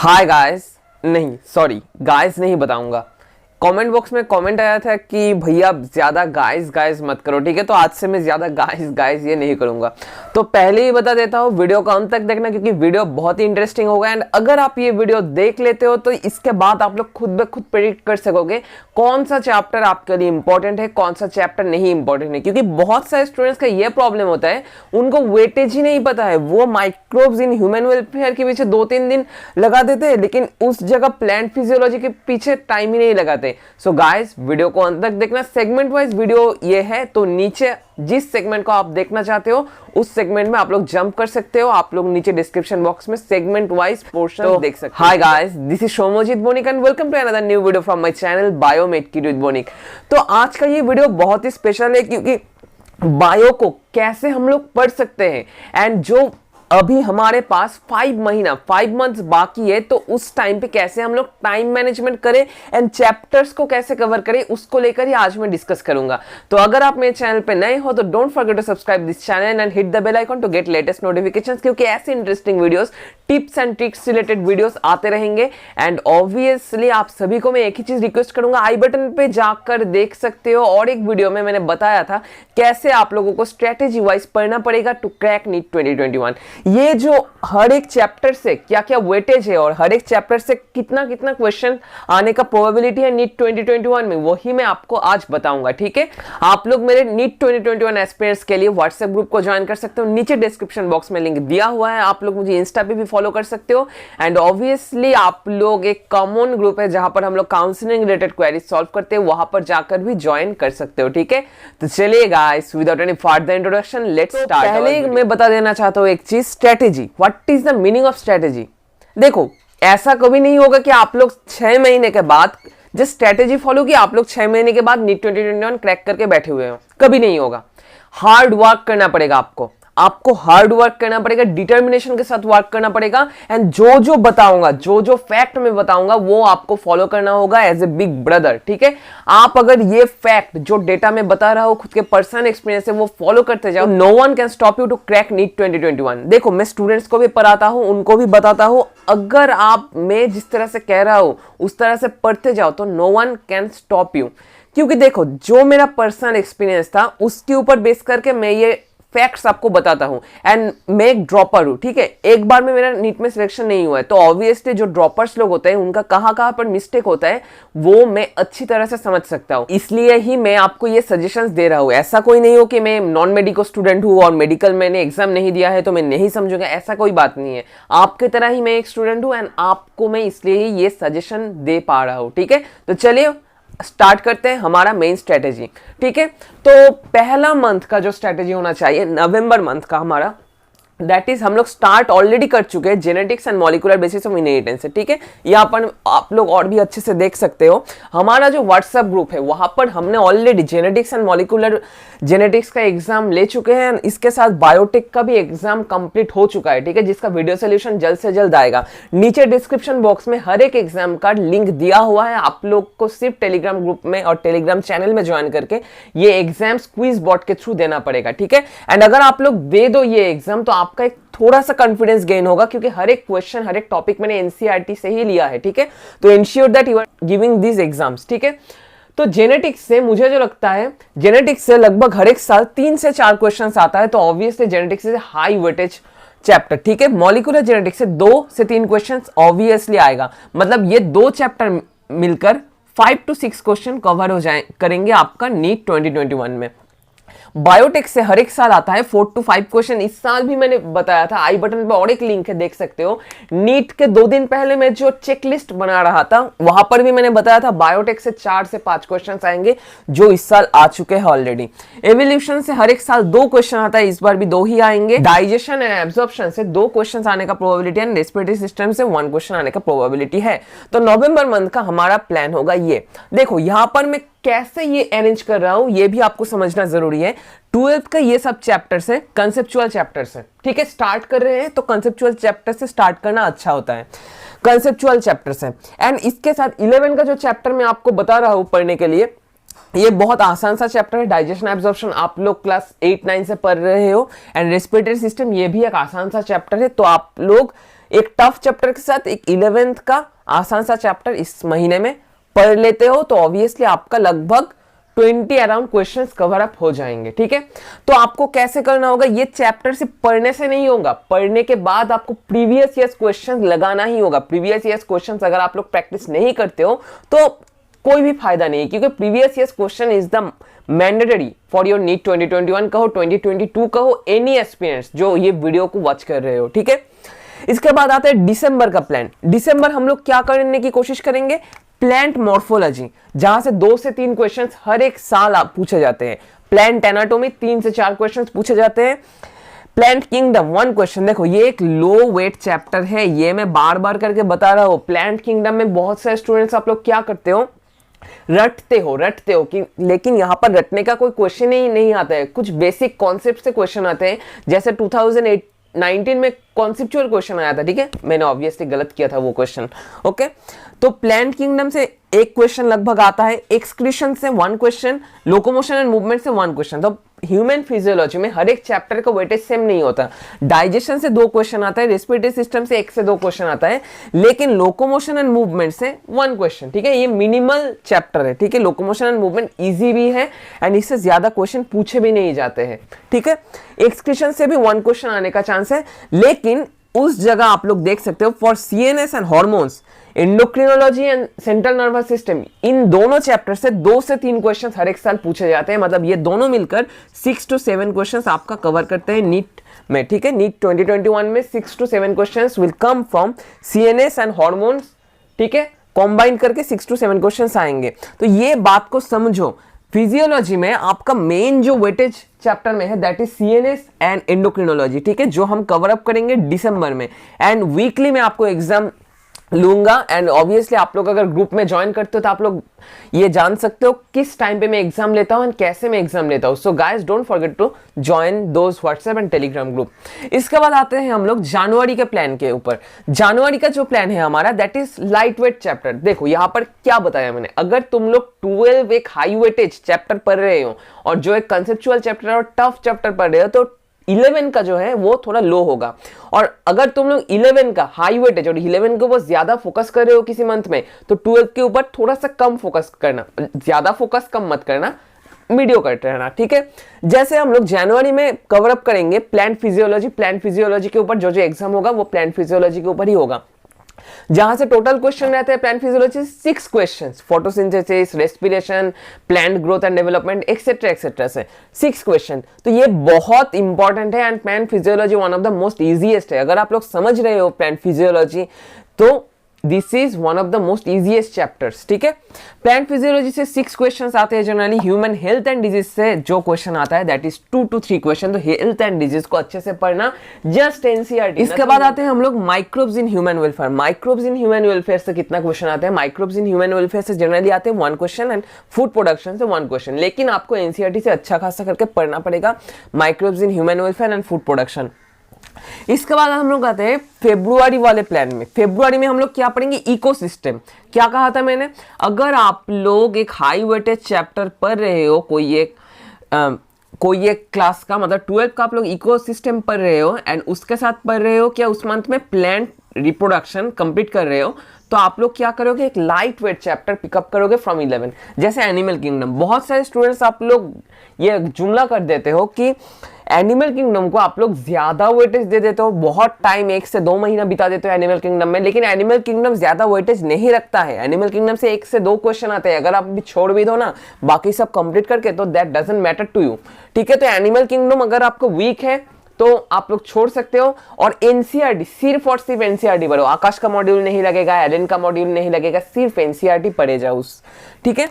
Hi guys, नहीं sorry guys नहीं बताऊंगा। कमेंट बॉक्स में कमेंट आया था कि भैया ज्यादा गाइस गाइस मत करो, ठीक है। तो आज से मैं ज्यादा गाइस गाइस ये नहीं करूंगा। तो पहले ही बता देता हूँ, वीडियो को अंत तक देखना क्योंकि वीडियो बहुत ही इंटरेस्टिंग होगा। एंड अगर आप ये वीडियो देख लेते हो तो इसके बाद आप लोग खुद ब खुद प्रेडिक्ट कर सकोगे कौन सा चैप्टर आपके लिए इंपॉर्टेंट है, कौन सा चैप्टर नहीं इंपॉर्टेंट है। क्योंकि बहुत सारे स्टूडेंट्स का ये प्रॉब्लम होता है, उनको वेटेज ही नहीं पता है। वो माइक्रोब्स इन ह्यूमन वेलफेयर के पीछे 2-3 दिन लगा देते हैं, लेकिन उस जगह प्लांट फिजियोलॉजी के पीछे टाइम ही नहीं लगाते। सो गाइस, वीडियो को अंत तक देखना। सेगमेंट वाइज वीडियो ये है, तो नीचे जिस सेगमेंट को आप देखना चाहते हो उस सेगमेंट में आप लोग जंप कर सकते हो। आप लोग नीचे डिस्क्रिप्शन बॉक्स में सेगमेंट वाइज पोर्शन देख सकते हो। Hi guys, this is Somojit Bonik and welcome to another new video from my channel biomed kid with Bonik. तो आज का ये वीडियो बहुत ही स्पेशल है क्योंकि बायो को कैसे हम लोग पढ़ सकते हैं एंड जो अभी हमारे पास 5 मंथ्स बाकी है, तो उस टाइम पे कैसे हम लोग टाइम मैनेजमेंट करें एंड चैप्टर्स को कैसे कवर करें, उसको लेकर ही आज मैं डिस्कस करूंगा। तो अगर आप मेरे चैनल पे नए हो तो don't forget to subscribe this channel and hit the bell icon to get latest notifications, क्योंकि ऐसे interesting videos, tips and tricks related videos आते रहेंगे। एंड ऑब्वियसली आप सभी को मैं एक ही चीज रिक्वेस्ट करूंगा, आई बटन पे जाकर देख सकते हो। और एक वीडियो में मैंने बताया था कैसे आप लोगों को स्ट्रेटेजी वाइज पढ़ना पड़ेगा टू क्रैक नीट 2021। ये जो हर एक चैप्टर से क्या क्या वेटेज है और हर एक चैप्टर से कितना कितना क्वेश्चन आने का प्रोबेबिलिटी है नीट 2021 में, वही मैं आपको आज बताऊंगा, ठीक है। आप लोग मेरे नीट 2021 एस्पिरेंट्स के लिए व्हाट्सएप ग्रुप को ज्वाइन कर सकते हो, नीचे डिस्क्रिप्शन बॉक्स में लिंक दिया हुआ है। आप लोग मुझे इंस्टा पे भी फॉलो कर सकते हो। एंड ऑब्वियसली आप लोग एक कॉमन ग्रुप है जहां पर हम लोग काउंसलिंग रिलेटेड क्वेरीज सॉल्व करते हैं, वहां पर जाकर भी ज्वाइन कर सकते हो, ठीक है। तो चलिए guys, without any further introduction let's start. पहले मैं बता देना चाहता हूं एक चीज, strategy. What is the meaning of strategy? देखो, ऐसा कभी नहीं होगा कि आप लोग 6 महीने के बाद जो स्ट्रेटेजी फॉलो की आप लोग 6 महीने के बाद नीट 2021 क्रैक करके बैठे हुए हो, कभी नहीं होगा। हार्ड वर्क करना पड़ेगा आपको हार्ड वर्क करना पड़ेगा, डिटर्मिनेशन के साथ वर्क करना पड़ेगा। एंड जो बताऊंगा, जो फैक्ट मैं बताऊंगा वो आपको फॉलो करना होगा एज ए बिग ब्रदर, ठीक है। आप अगर ये फैक्ट जो डेटा में बता रहा हूं खुद के पर्सनल एक्सपीरियंस से वो फॉलो करते जाओ, no one can stop you to crack NEET 2021। देखो, मैं स्टूडेंट्स को भी पढ़ाता हूं, उनको भी बताता हूं, अगर आप मैं जिस तरह से कह रहा हूं उस तरह से पढ़ते जाओ तो no one can stop you. क्योंकि देखो, जो मेरा पर्सनल एक्सपीरियंस था उसके ऊपर बेस करके मैं ये फैक्ट्स आपको बताता हूं। एंड मैं एक ड्रॉपर हूं, ठीक है। एक बार में मेरा नीट में सिलेक्शन नहीं हुआ है, तो ऑब्वियसली जो ड्रॉपर्स लोग होते हैं उनका कहां पर मिस्टेक होता है वो मैं अच्छी तरह से समझ सकता हूं। इसलिए ही मैं आपको ये सजेशंस दे रहा हूं। ऐसा कोई नहीं हो कि मैं नॉन मेडिकल स्टूडेंट हूं और मेडिकल मैंने एग्जाम नहीं दिया है तो मैं नहीं समझूंगा, ऐसा कोई बात नहीं है। आपके तरह ही मैं एक स्टूडेंट हूं एंड आपको मैं इसलिए ही ये सजेशन दे पा रहा हूं, ठीक है। तो चलिए स्टार्ट करते हैं हमारा मेन स्ट्रेटेजी, ठीक है। तो पहला मंथ का जो स्ट्रेटेजी होना चाहिए, नवंबर मंथ का हमारा, दैट इज हम लोग स्टार्ट ऑलरेडी कर चुके हैं genetics and molecular basis of inheritance से, ठीक है। यहाँ पर आप लोग और भी अच्छे से देख सकते हो, हमारा जो व्हाट्सएप ग्रुप है वहां पर हमने already genetics and molecular genetics का एग्जाम ले चुके हैं। इसके साथ बायोटेक का भी एग्जाम कंप्लीट हो चुका है, ठीक है, जिसका वीडियो सोल्यूशन जल्द से जल्द आएगा। नीचे डिस्क्रिप्शन बॉक्स में हर एक एग्जाम का लिंक दिया हुआ है। आप लोग को सिर्फ टेलीग्राम ग्रुप में और टेलीग्राम चैनल में ज्वाइन करके ये एग्जाम क्विज बॉट के थ्रू देना पड़ेगा, ठीक है। एंड अगर आप लोग दे दो ये एग्जाम तो आपका एक थोड़ा सा कॉन्फिडेंस गेन होगा, क्योंकि हर एक क्वेश्चन, हर एक टॉपिक मैंने एनसीईआरटी से ही लिया है, ठीक है। तो ensure that you are giving this exams, ठीक है। तो जेनेटिक्स से मुझे जो लगता है, जेनेटिक्स से लगभग हर एक साल 3 से 4 क्वेश्चन आता है, तो ऑब्वियसली जेनेटिक्स से हाई वेटेज चैप्टर, ठीक है। मॉलिक्यूलर जेनेटिक्स से 2 से 3 क्वेश्चन ऑब्वियसली आएगा, मतलब ये 2 चैप्टर मिलकर 5 to 6 क्वेश्चन कवर हो जाए करेंगे आपका नीट 2021 में। बायोटेक से हर एक साल आता है 4 to 5 क्वेश्चन। इस साल भी मैंने बताया था, आई बटन पे और एक लिंक है, देख सकते हो। नीट के 2 दिन पहले मैं जो चेकलिस्ट बना रहा था वहां पर भी मैंने बताया था बायोटेक से 4 से 5 क्वेश्चन आएंगे, जो इस साल आ चुके हैं ऑलरेडी। एवोल्यूशन से हर एक साल 2 क्वेश्चन आता है, इस बार भी 2 ही आएंगे। डाइजेशन एंड एब्जॉर्प्शन से 2 क्वेश्चन आने का प्रोबेबिलिटी है, रेस्पिरेटरी सिस्टम से 1 क्वेश्चन आने का प्रोबेबिलिटी है। तो नवंबर मंथ का हमारा प्लान होगा ये। देखो, यहां पर मैं कैसे ये अरेंज कर रहा हूं ये भी आपको समझना जरूरी है। 12th का ये सब चैप्टर्स है, कंसेप्चुअल चैप्टर्स है, ठीक है। स्टार्ट कर रहे हैं तो कंसेप्चुअल चैप्टर से स्टार्ट करना अच्छा होता है, कंसेप्चुअल चैप्टर्स है। एंड इसके साथ 11 का जो चैप्टर मैं आपको बता रहा हूं पढ़ने के लिए, ये बहुत आसान सा चैप्टर है। डाइजेशन एब्जॉर्प्शन आप लोग क्लास 8-9 से पढ़ रहे हो। एंड रेस्पिरेटरी सिस्टम ये भी एक आसान सा चैप्टर है, तो आप लोग एक टफ चैप्टर के साथ एक 11th का आसान सा चैप्टर इस महीने में पढ़ लेते हो तो ऑब्वियसली आपका लगभग 20 अराउंड क्वेश्चंस कवर अप हो जाएंगे। ठीक है, तो आपको कैसे करना होगा, ये चैप्टर सिर्फ पढ़ने से नहीं होगा, पढ़ने के बाद आपको प्रीवियस ईयर्स क्वेश्चंस लगाना ही होगा। प्रीवियस ईयर्स क्वेश्चंस अगर आप लोग प्रैक्टिस नहीं करते हो तो कोई भी फायदा नहीं है, क्योंकि previous years question is the mandatory for your NEET 2021 कहो 2022 कहो, एनी एस्पिरेंट्स जो ये वीडियो को वॉच कर रहे हो। ठीक है, इसके बाद आता है दिसंबर का प्लान। दिसंबर हम लोग क्या करने की कोशिश करेंगे, प्लांट मॉर्फोलॉजी, जहां से 2 से 3 क्वेश्चंस हर एक साल आप पूछे जाते हैं। प्लांट एनाटॉमी 3 से 4 क्वेश्चंस पूछे जाते हैं। प्लांट किंगडम 1 क्वेश्चन, देखो ये एक लो वेट चैप्टर है, ये मैं बार बार करके बता रहा हूं। प्लांट किंगडम में बहुत सारे स्टूडेंट्स आप लोग क्या करते हो, रटते हो कि, लेकिन यहां पर रटने का कोई क्वेश्चन ही नहीं आता है। कुछ बेसिक कॉन्सेप्ट से क्वेश्चन आते हैं, जैसे 2019 में कॉन्सेप्चुअल क्वेश्चन आया था। ठीक है, मैंने ऑब्वियसली गलत किया था वो क्वेश्चन। ओके, तो प्लांट किंगडम से एक क्वेश्चन लगभग आता है, एक्सक्रीशन से 1 क्वेश्चन, लोकोमोशन एंड मूवमेंट से 1 क्वेश्चन। तो ह्यूमन फिजियोलॉजी में हर एक चैप्टर का वेटेज सेम नहीं होता। डाइजेशन से 2 क्वेश्चन आता है, रेस्पिरेटरी सिस्टम से 1 से 2 क्वेश्चन आता है, लेकिन लोकोमोशन एंड मूवमेंट से 1 क्वेश्चन। ठीक है, ये मिनिमल चैप्टर है। ठीक है, लोकोमोशन एंड मूवमेंट इजी भी है एंड इससे ज्यादा क्वेश्चन पूछे भी नहीं जाते हैं। ठीक है, एक्सक्रीशन से भी 1 क्वेश्चन आने का चांस है, लेकिन उस जगह आप लोग देख सकते हो for CNS and hormones, endocrinology and central nervous system, इन दोनों चैप्टर से 2 से 3 क्वेश्चन हर एक साल पूछे जाते हैं। मतलब ये दोनों मिलकर 6 to 7 क्वेश्चन आपका कवर करते हैं नीट में। ठीक है, नीट 2021 में 6 to 7 question will come from CNS and hormones. ठीक है, कॉम्बाइन करके 6 to 7 क्वेश्चन आएंगे। तो ये बात को समझो, फिजियोलॉजी में आपका मेन जो वेटेज चैप्टर में है that is CNS and endocrinology. ठीक है, जो हम कवर अप करेंगे दिसंबर में, एंड वीकली में आपको एग्जाम लूंगा। एंड ऑब्वियसली आप लोग अगर ग्रुप में ज्वाइन करते हो तो आप लोग ये जान सकते हो किस टाइम पे मैं एग्जाम लेता हूं एंड कैसे मैं एग्जाम लेता हूं। So guys don't forget to join those WhatsApp and Telegram group. इसके बाद आते हैं हम लोग जनवरी के प्लान के ऊपर। जनवरी का जो प्लान है हमारा that is light weight chapter. देखो यहाँ पर क्या बताया मैंने, अगर तुम लोग 12 एक हाई वेटेज चैप्टर पढ़ रहे हो और जो एक कंसेप्चुअल चैप्टर और टफ चैप्टर पढ़ रहे हो तो 11 का जो है वो थोड़ा लो होगा। और अगर तुम लोग 11 का हाई वेटेज और 11 के ऊपर ज्यादा फोकस कर रहे हो किसी मंथ में, तो 12 के ऊपर थोड़ा सा कम फोकस करना, ज्यादा फोकस कम मत करना, मीडियो करते रहना। ठीक है, जैसे हम लोग जनवरी में कवर अप करेंगे प्लांट फिजियोलॉजी के ऊपर जो जो एग्जाम होगा वो प्लांट फिजियोलॉजी के ऊपर ही होगा, जहां से टोटल क्वेश्चन रहते हैं plant physiology 6 questions, photosynthesis, respiration, plant growth and development etcetera etcetera से 6 क्वेश्चन। तो ये बहुत इंपॉर्टेंट है and plant physiology one of the most easiest है। अगर आप लोग समझ रहे हो प्लांट फिजियोलॉजी तो this is one of the most easiest chapters. ठीक है, प्लांट फिजियोलॉजी से 6 क्वेश्चंस आते हैं generally. Human health and disease से जो क्वेश्चन आता है दैट इज 2 to 3 क्वेश्चन। तो हेल्थ एंड डिजीज को अच्छे से पढ़ना, जस्ट एनसीईआरटी। इसके बाद आते हैं हम लोग microbes in human welfare. Microbes in human welfare से कितना क्वेश्चन आते हैं, माइक्रोब्स इन ह्यूमन वेलफेयर से जनरली आते हैं 1 क्वेश्चन एंड फूड प्रोडक्शन से 1 क्वेश्चन। लेकिन आपको एनसीईआरटी से अच्छा खासा करके पढ़ना पड़ेगा microbes in human welfare and food production. इसके बाद हम लोग आते हैं फेब्रुआरी वाले प्लान में। फेब्रुआरी में हम लोग क्या पढ़ेंगे, इकोसिस्टम। क्या कहा था मैंने, अगर आप लोग एक हाई वेटेज चैप्टर पढ़ रहे हो, कोई एक क्लास का मतलब 12 का आप लोग इकोसिस्टम पढ़ रहे हो एंड उसके साथ पढ़ रहे हो क्या उस मंथ में प्लांट रिप्रोडक्शन कंप्लीट कर रहे हो, तो आप लोग क्या करोगे, एक लाइट वेट चैप्टर पिकअप करोगे फ्रॉम 11, जैसे एनिमल किंगडम। बहुत सारे स्टूडेंट्स आप लोग ये जुमला कर देते हो कि एनिमल किंगडम को आप लोग ज्यादा वेटेज दे देते हो, बहुत टाइम 1 से 2 महीना बिता देते हो एनिमल किंगडम में, लेकिन एनिमल किंगडम ज्यादा वेटेज नहीं रखता है। एनिमल किंगडम से 1 से 2 क्वेश्चन आते हैं, अगर आप भी छोड़ भी दो ना बाकी सब कंप्लीट करके, तो that doesn't matter to you. ठीक है, तो एनिमल किंगडम अगर आपको वीक है तो आप लोग छोड़ सकते हो। और एनसीईआरटी सिर्फ और सिर्फ एनसीईआरटी पढ़ो, आकाश का मॉड्यूल नहीं लगेगा, एलन का मॉड्यूल नहीं लगेगा, सिर्फ एनसीईआरटी पढ़े जाओ उस। ठीक है,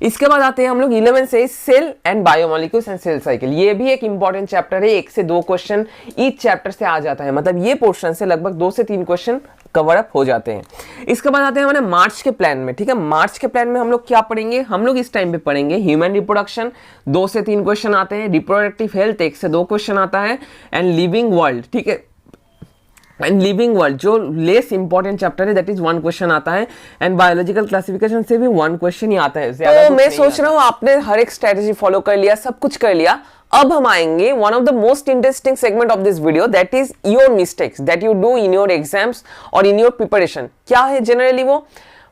इसके बाद आते हैं हम लोग 11 से cell and biomolecules and cell cycle. ये भी एक इंपॉर्टेंट चैप्टर है, 1 से 2 क्वेश्चन ईच चैप्टर से आ जाता है, मतलब ये पोर्शन से लगभग 2 से 3 क्वेश्चन कवर अप हो जाते हैं। इसके बाद आते हैं हमारे मार्च के प्लान में। ठीक है, मार्च के प्लान में हम लोग क्या पढ़ेंगे, हम लोग इस टाइम पे पढ़ेंगे ह्यूमन रिप्रोडक्शन, 2 से 3 क्वेश्चन आते हैं, रिप्रोडक्टिव हेल्थ 1 से 2 क्वेश्चन आता है, एंड लिविंग वर्ल्ड। ठीक है, एंड लिविंग वर्ल्ड जो लेस इंपॉर्टेंट चैप्टर है, दैट इज 1 क्वेश्चन आता है, एंड बायोलॉजिकल क्लासिफिकेशन से भी 1 क्वेश्चन ही आता है। तो मैं सोच रहा हूँ आपने हर एक स्ट्रेटेजी फॉलो कर लिया, सब कुछ कर लिया। अब हम आएंगे one of the most interesting segment of this video, that is your mistakes that you do in your exams और इन योर प्रिपरेशन। क्या है जनरली वो?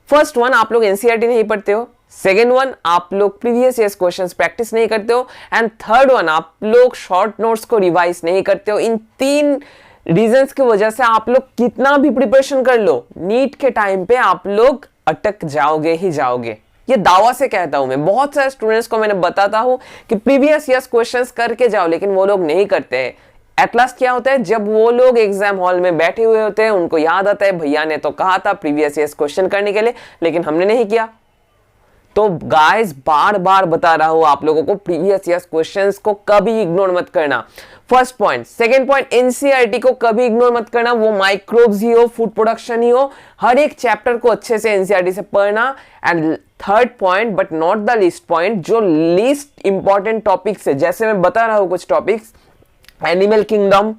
फर्स्ट वन, आप लोग एनसीईआरटी नहीं पढ़ते हो। सेकेंड वन, आप लोग प्रीवियस ईयर्स क्वेश्चंस प्रैक्टिस नहीं करते हो। एंड थर्ड वन, आप लोग शॉर्ट नोट्स को रिवाइज नहीं करते हो। इन 3 रीजंस की वजह से आप लोग कितना भी प्रिपरेशन कर लो, नीट के टाइम पे आप लोग अटक जाओगे ही जाओगे। ये दावा से कहता हूं मैं, बहुत सारे स्टूडेंट्स को मैंने बताता हूं कि प्रीवियस ईयर्स क्वेश्चंस करके जाओ, लेकिन वो लोग नहीं करते हैं। एट लास्ट क्या होता है, जब वो लोग एग्जाम हॉल में बैठे हुए होते हैं, उनको याद आता है भैया ने तो कहा था प्रीवियस ईयर्स क्वेश्चन करने के लिए, लेकिन हमने नहीं किया। तो गाइस बार बार बता रहा हूं आप लोगों को, प्रीवियस ईयर्स क्वेश्चंस को कभी इग्नोर मत करना। First point. Second point, NCERT को कभी इग्नोर मत करना, वो माइक्रोब्स ही हो, फूड प्रोडक्शन ही हो, हर एक चैप्टर को अच्छे से एनसीईआरटी से पढ़ना। And third point but not the least point, जो लीस्ट इंपॉर्टेंट टॉपिक्स है, जैसे मैं बता रहा हूं कुछ topics, animal kingdom,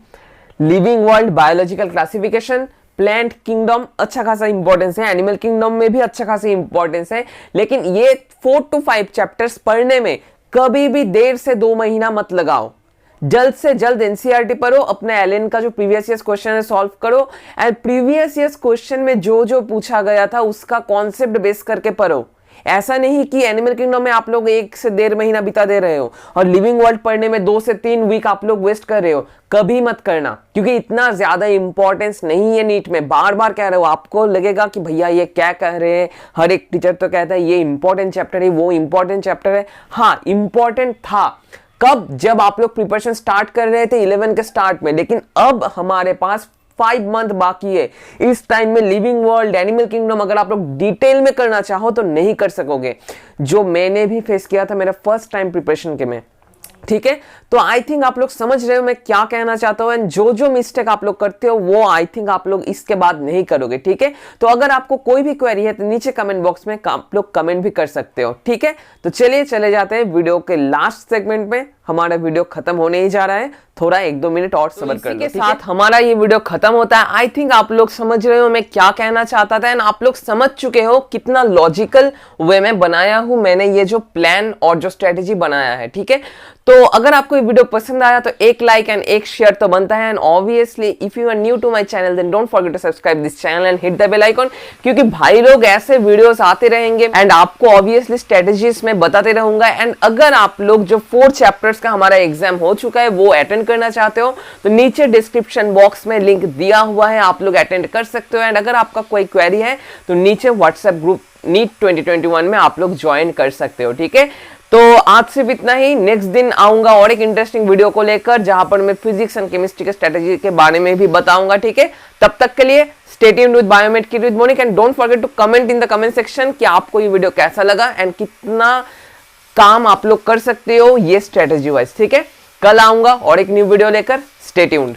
living world, biological classification, plant kingdom, अच्छा खासा इंपॉर्टेंस है। एनिमल किंगडम में भी अच्छा खासा इंपॉर्टेंस है, लेकिन ये 4 to 5 चैप्टर्स पढ़ने में कभी भी 1.5 से 2 महीना मत लगाओ। जल्द से जल्द एनसीईआरटी पढ़ो, अपने एलएन का जो प्रीवियस ईयर्स क्वेश्चन है सॉल्व करो, एंड प्रीवियस ईयर्स क्वेश्चन में जो जो पूछा गया था उसका कॉन्सेप्ट बेस करके पढ़ो। ऐसा नहीं कि एनिमल किंगडम में आप लोग 1 से 1.5 महीना बिता दे रहे हो और लिविंग वर्ल्ड पढ़ने में 2 से 3 वीक आप लोग वेस्ट कर रहे हो। कभी मत करना, क्योंकि इतना ज्यादा इंपॉर्टेंस नहीं है नीट में। बार बार कह रहे हो, आपको लगेगा कि भैया ये क्या कह रहे हैं, हर एक टीचर तो कहता है ये इंपॉर्टेंट चैप्टर है, वो इंपॉर्टेंट चैप्टर है। हाँ, इंपॉर्टेंट था कब, जब आप लोग प्रिपरेशन स्टार्ट कर रहे थे 11 के स्टार्ट में, लेकिन अब हमारे पास 5 मंथ बाकी है। इस टाइम में लिविंग वर्ल्ड, एनिमल किंगडम अगर आप लोग डिटेल में करना चाहो तो नहीं कर सकोगे, जो मैंने भी फेस किया था मेरा फर्स्ट टाइम प्रिपरेशन के में। ठीक है, तो आई थिंक आप लोग समझ रहे हो मैं क्या कहना चाहता हूं, एंड जो जो मिस्टेक आप लोग करते हो वो आई थिंक आप लोग इसके बाद नहीं करोगे। ठीक है, तो अगर आपको कोई भी क्वेरी है तो नीचे कमेंट बॉक्स में आप लोग कमेंट भी कर सकते हो। ठीक है, तो चलिए चले जाते हैं वीडियो के लास्ट सेगमेंट में। हमारा वीडियो खत्म होने ही जा रहा है, थोड़ा 1-2 मिनट और सब्र कर लो। के साथ हमारा ये वीडियो खत्म होता है। आई थिंक आप लोग समझ रहे हो मैं क्या कहना चाहता था, एंड आप लोग समझ चुके हो कितना लॉजिकल वे में बनाया हूं मैंने ये जो प्लान और जो स्ट्रेटेजी बनाया है। ठीक है, तो अगर आपको ये वीडियो पसंद आया तो एक लाइक एंड एक शेयर तो बनता है, and obviously if you are new to my channel then don't forget to subscribe this channel and hit the bell icon, क्योंकि भाई लोग ऐसे वीडियोस आते रहेंगे एंड आपको ऑब्वियसली स्ट्रेटेजीज में बताते रहूंगा। एंड अगर आप लोग जो 4 चैप्टर्स का हमारा एग्जाम हो चुका है वो अटेंड करना चाहते हो तो नीचे डिस्क्रिप्शन बॉक्स में लिंक दिया हुआ है, आप लोग अटेंड कर सकते हो। एंड अगर आपका कोई क्वेरी है तो नीचे व्हाट्सएप ग्रुप नीट 2021 में आप लोग ज्वाइन कर सकते हो। ठीक है, तो आज सिर्फ इतना ही। नेक्स्ट दिन आऊंगा और एक इंटरेस्टिंग वीडियो को लेकर, जहां पर मैं फिजिक्स एंड केमिस्ट्री के स्ट्रेटेजी के बारे में भी बताऊंगा। ठीक है, तब तक के लिए stay tuned with biomed kid with Monik, and don't forget to comment in the comment section कि आपको ये वीडियो कैसा लगा एंड कितना काम आप लोग कर सकते हो ये स्ट्रेटेजी वाइज। ठीक है, कल आऊंगा और एक न्यू वीडियो लेकर। Stay tuned.